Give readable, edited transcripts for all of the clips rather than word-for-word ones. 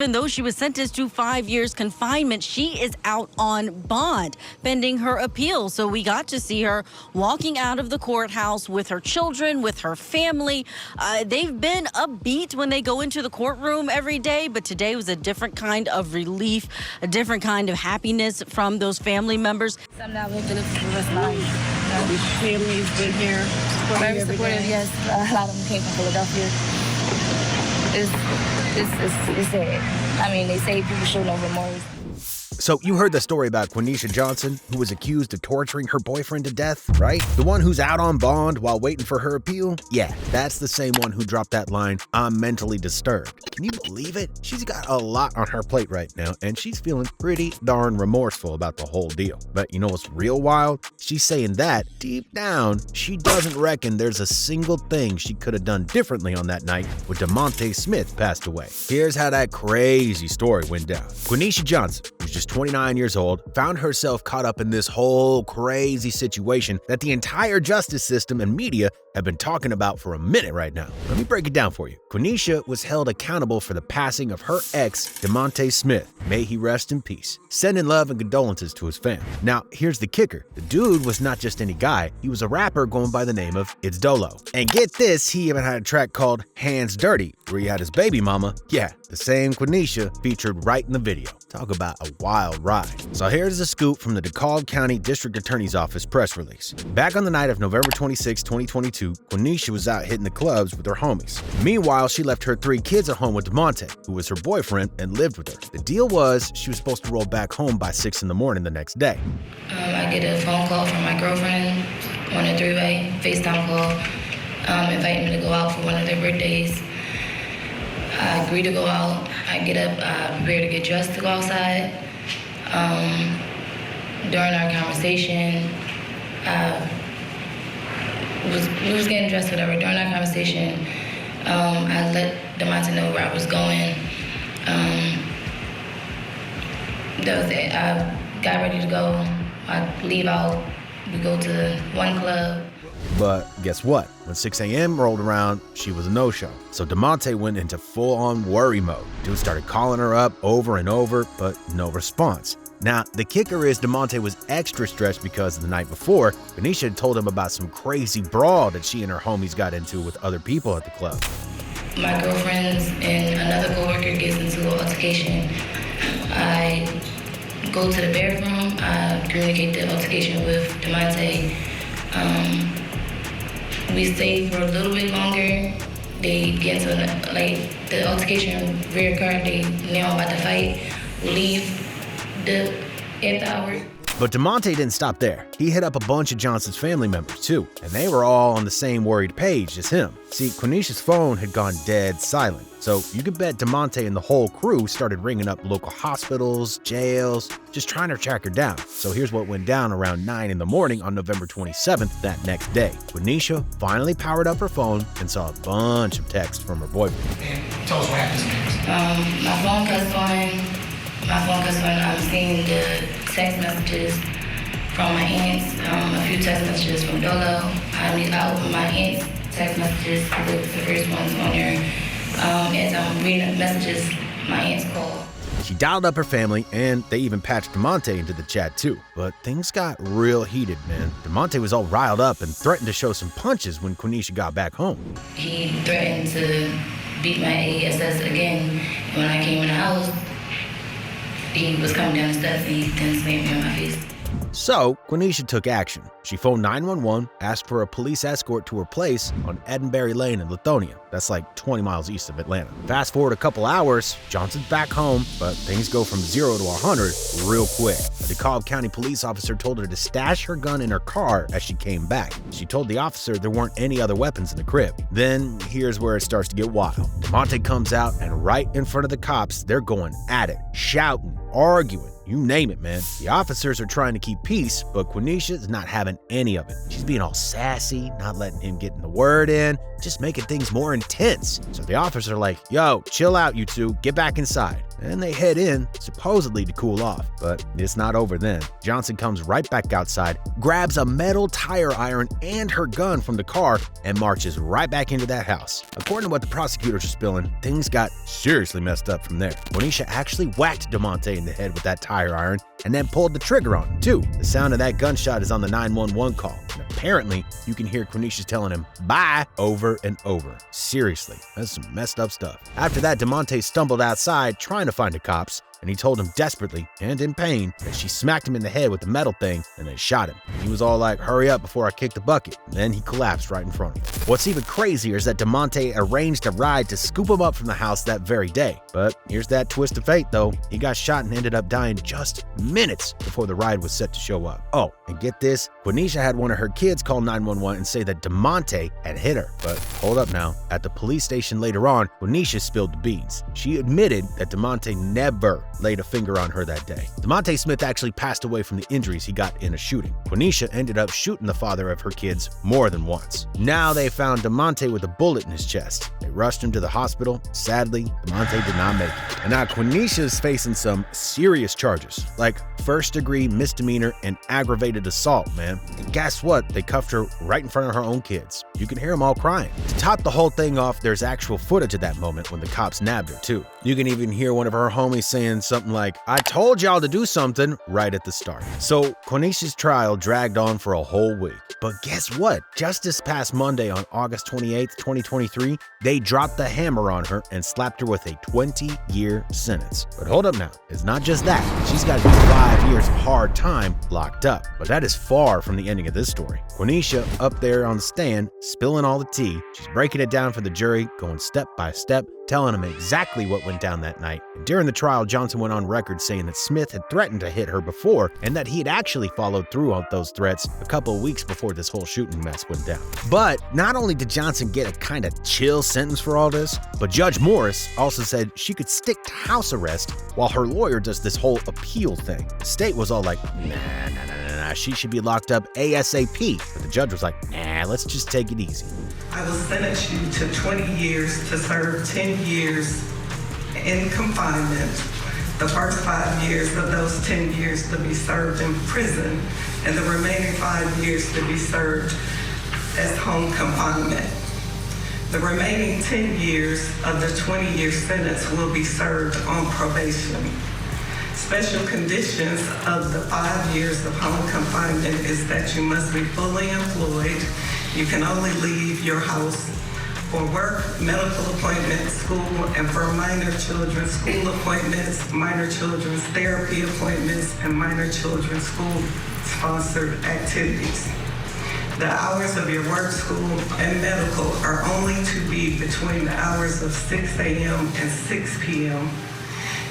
Even though she was sentenced to 5 years confinement, she is out on bond pending her appeal. So we got to see her walking out of the courthouse with her children, with her family. They've been upbeat when they go into the courtroom every day, but today was a different kind of relief, a different kind of happiness from those family members. I'm not with the rest of my life. Your family's been here Very supportive, yes. A lot of them came from Philadelphia. It's sad. I mean, they say people show no remorse. So you heard the story about Quaneesha Johnson, who was accused of torturing her boyfriend to death, right? The one who's out on bond while waiting for her appeal? Yeah, that's the same one who dropped that line, "I'm mentally disturbed." Can you believe it? She's got a lot on her plate right now, and she's feeling pretty darn remorseful about the whole deal. But you know what's real wild? She's saying that, deep down, she doesn't reckon there's a single thing she could have done differently on that night when Demonte Smith passed away. Here's how that crazy story went down. Quaneesha Johnson, who's just 29 years old, found herself caught up in this whole crazy situation that the entire justice system and media have been talking about for a minute right now. Let me break it down for you. Quaneesha was held accountable for the passing of her ex, Demonte Smith. May he rest in peace. Sending love and condolences to his family. Now, here's the kicker. The dude was not just any guy. He was a rapper going by the name of RIZZLE. And get this, he even had a track called Hands Dirty, where he had his baby mama, yeah, the same Quaneesha, featured right in the video. Talk about a wild ride. So here's the scoop from the DeKalb County District Attorney's Office press release. Back on the night of November 26, 2022, Quaneesha was out hitting the clubs with her homies. Meanwhile, she left her 3 kids at home with Demonte, who was her boyfriend and lived with her. The deal was she was supposed to roll back home by 6 in the morning the next day. I get a phone call from my girlfriend on a 3-way FaceTime call, inviting me to go out for one of their birthdays. I agree to go out. I get up, prepare to get dressed to go outside. During our conversation, we was getting dressed, whatever. During our conversation, I let Demonte know where I was going. That was it. I got ready to go. I leave out. We go to one club. But guess what? When 6 a.m. rolled around, she was a no-show. So Demonte went into full-on worry mode. Dude started calling her up over and over, but no response. Now, the kicker is Demonte was extra stressed because the night before, Quaneesha had told him about some crazy brawl that she and her homies got into with other people at the club. My girlfriends and another coworker gets into an altercation. I go to the bathroom. I communicate the altercation with Demonte. We stay for a little bit longer. They get into the altercation reoccurred. They now about to fight. We leave after hours. But Demonte didn't stop there. He hit up a bunch of Johnson's family members too, and they were all on the same worried page as him. See, Quaneesha's phone had gone dead silent, so you could bet Demonte and the whole crew started ringing up local hospitals, jails, just trying to track her down. So here's what went down around 9 in the morning on November 27th that next day. Quaneesha finally powered up her phone and saw a bunch of texts from her boyfriend. And tell us what happened. My phone cuts on. I'm seeing the text messages from my aunts, a few text messages from Dolo. I read out my aunt's text messages, the first ones on there. As I'm reading the messages, my aunts call. She dialed up her family, and they even patched Demonte into the chat too. But things got real heated, man. Demonte was all riled up and threatened to show some punches when Quaneesha got back home. He threatened to beat my ASS again. When I came in the house, he was coming down the steps and he then slammed me on my face. So, Quaneesha took action. She phoned 911, asked for a police escort to her place on Edenberry Lane in Lithonia. That's like 20 miles east of Atlanta. Fast forward a couple hours, Johnson's back home, but things go from 0 to 100 real quick. A DeKalb County police officer told her to stash her gun in her car as she came back. She told the officer there weren't any other weapons in the crib. Then, here's where it starts to get wild. Demonte comes out, and right in front of the cops, they're going at it, shouting, arguing. You name it, man. The officers are trying to keep peace, but Quaneesha is not having any of it. She's being all sassy, not letting him get in the word in. just making things more intense. So the officers are like, yo, chill out, you two, get back inside. And they head in, supposedly to cool off. But it's not over then. Johnson comes right back outside, grabs a metal tire iron and her gun from the car, and marches right back into that house. According to what the prosecutors are spilling, things got seriously messed up from there. Quaneesha actually whacked Demonte in the head with that tire iron and then pulled the trigger on him, too. The sound of that gunshot is on the 911 call. And apparently, you can hear Quaneesha telling him, bye, over and over. Seriously, that's some messed up stuff. After that, Demonte stumbled outside trying to find the cops, and he told him desperately and in pain that she smacked him in the head with the metal thing and they shot him. He was all like, hurry up before I kick the bucket. And then he collapsed right in front of him. What's even crazier is that Demonte arranged a ride to scoop him up from the house that very day. But here's that twist of fate though. He got shot and ended up dying just minutes before the ride was set to show up. Oh, and get this, Quaneesha had one of her kids call 911 and say that Demonte had hit her. But hold up now. At the police station later on, Quaneesha spilled the beans. She admitted that Demonte never laid a finger on her that day. Demonte Smith actually passed away from the injuries he got in a shooting. Quaneesha ended up shooting the father of her kids more than once. Now they found Demonte with a bullet in his chest. They rushed him to the hospital. Sadly, Demonte did not make it. And now Quaneesha is facing some serious charges, like first-degree misdemeanor and aggravated assault, man. And guess what? They cuffed her right in front of her own kids. You can hear them all crying. To top the whole thing off, there's actual footage of that moment when the cops nabbed her, too. You can even hear one of her homies saying something like, I told y'all to do something right at the start. So Quaneesha's trial dragged on for a whole week. But guess what? Just this past Monday on August 28th, 2023, they dropped the hammer on her and slapped her with a 20-year sentence. But hold up now, it's not just that. She's got to do 5 years of hard time locked up. But that is far from the ending of this story. Quaneesha up there on the stand, spilling all the tea. She's breaking it down for the jury, going step by step, telling them exactly what went down that night. And during the trial, Johnson went on record saying that Smith had threatened to hit her before and that he had actually followed through on those threats a couple of weeks before this whole shooting mess went down. But not only did Johnson get a kind of chill sentence for all this, but Judge Morris also said she could stick to house arrest while her lawyer does this whole appeal thing. The state was all like, nah, she should be locked up ASAP. But the judge was like, nah, let's just take it easy. I will sentence you to 20 years to serve 10 years in confinement. The first 5 years of those 10 years to be served in prison, and the remaining 5 years to be served as home confinement. The remaining 10 years of the 20-year sentence will be served on probation. Special conditions of the 5 years of home confinement is that you must be fully employed. You can only leave your house for work, medical appointments, school, and for minor children, school appointments, minor children's therapy appointments, and minor children's school-sponsored activities. The hours of your work, school, and medical are only to be between the hours of 6 a.m. and 6 p.m.,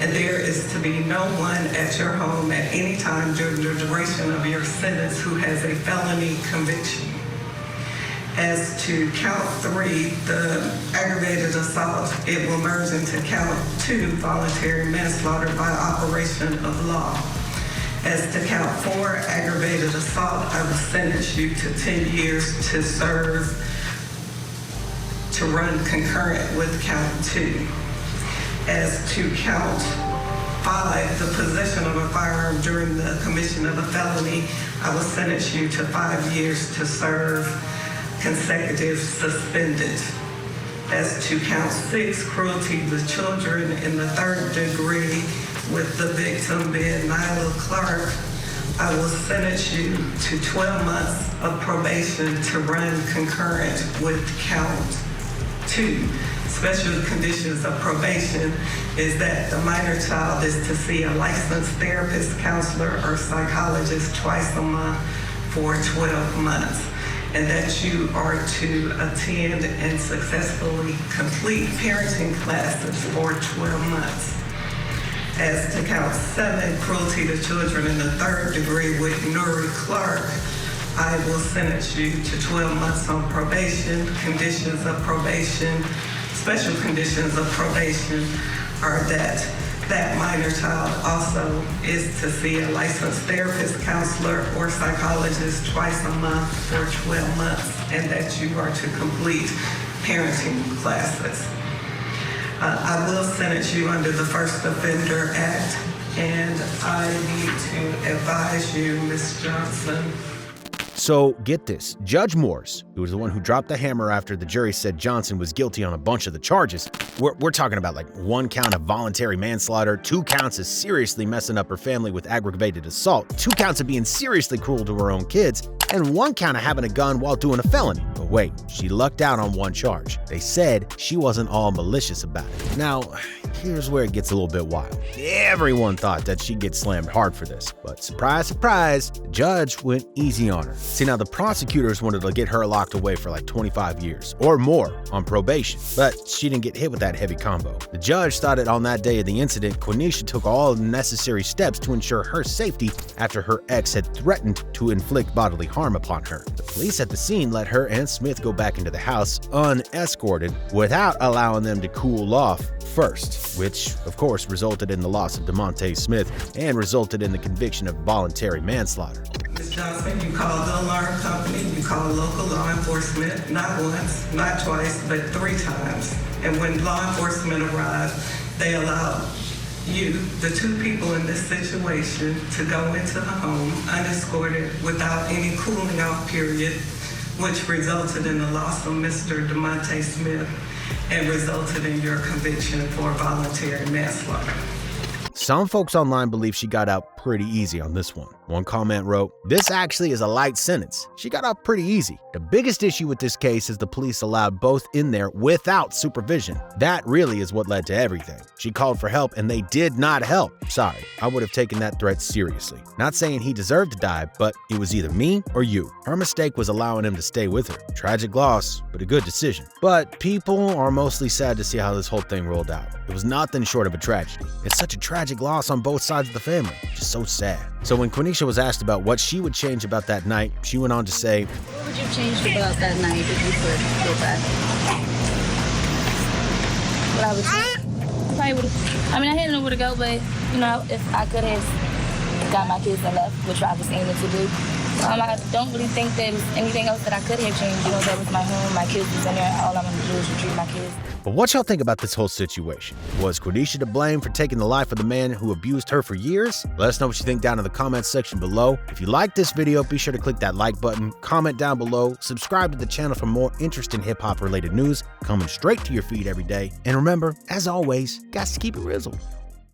and there is to be no one at your home at any time during the duration of your sentence who has a felony conviction. As to count 3, the aggravated assault, it will merge into count 2, voluntary manslaughter by operation of law. As to count 4, aggravated assault, I will sentence you to 10 years to serve, to run concurrent with count 2. As to count 5, the possession of a firearm during the commission of a felony, I will sentence you to 5 years to serve consecutive suspended. As to count 6, cruelty to children in the 3rd degree, with the victim being Nyla Clark, I will sentence you to 12 months of probation to run concurrent with count 2. Special conditions of probation is that the minor child is to see a licensed therapist, counselor, or psychologist twice a month for 12 months, and that you are to attend and successfully complete parenting classes for 12 months. As to count 7, cruelty to children in the 3rd degree with Nuri Clark, I will sentence you to 12 months on probation. Conditions of probation, special conditions of probation are that that minor child also is to see a licensed therapist, counselor, or psychologist twice a month for 12 months, and that you are to complete parenting classes. I will sentence you under the First Offender Act, and I need to advise you, Ms. Johnson. So get this, Judge Morse, who was the one who dropped the hammer after the jury said Johnson was guilty on a bunch of the charges. We're talking about like 1 count of voluntary manslaughter, 2 counts of seriously messing up her family with aggravated assault, 2 counts of being seriously cruel to her own kids, and 1 count of having a gun while doing a felony. But wait, she lucked out on 1 charge. They said she wasn't all malicious about it. Now, here's where it gets a little bit wild. Everyone thought that she'd get slammed hard for this, but surprise, surprise, the judge went easy on her. See, now the prosecutors wanted to get her locked away for like 25 years or more on probation, but she didn't get hit with that heavy combo. The judge thought that on that day of the incident, Quaneesha took all necessary steps to ensure her safety after her ex had threatened to inflict bodily harm upon her. The police at the scene let her and Smith go back into the house unescorted without allowing them to cool off first, which of course resulted in the loss of Demonte Smith and resulted in the conviction of voluntary manslaughter. Ms. Johnson, you called the alarm company, you called local law enforcement, not once, not twice, but 3 times. And when law enforcement arrived, they allowed you, the 2 people in this situation, to go into the home unescorted without any cooling off period, which resulted in the loss of Mr. Demonte Smith and resulted in your conviction for voluntary manslaughter. Some folks online believe she got out pretty easy on this one. One comment wrote, "This actually is a light sentence. She got out pretty easy. The biggest issue with this case is the police allowed both in there without supervision. That really is what led to everything. She called for help and they did not help. Sorry, I would have taken that threat seriously. Not saying he deserved to die, but it was either me or you. Her mistake was allowing him to stay with her. Tragic loss, but a good decision." But people are mostly sad to see how this whole thing rolled out. It was nothing short of a tragedy. It's such a tragic loss on both sides of the family. Just so sad. So when Quaneesha was asked about what she would change about that night, she went on to say, "What would you change about that night if you could go back?" What I would change? Probably would. I mean, I didn't know where to go, but you know, if I could have got my kids and left, which I was aiming to do. I don't really think there was anything else that I could have changed. You know, that was my home, my kids was in there. All I wanted to do was retrieve my kids. But what y'all think about this whole situation? Was Quaneesha to blame for taking the life of the man who abused her for years? Let us know what you think down in the comments section below. If you like this video, be sure to click that like button, comment down below, subscribe to the channel for more interesting hip-hop related news coming straight to your feed every day. And remember, as always, guys, to keep it RIZZLE.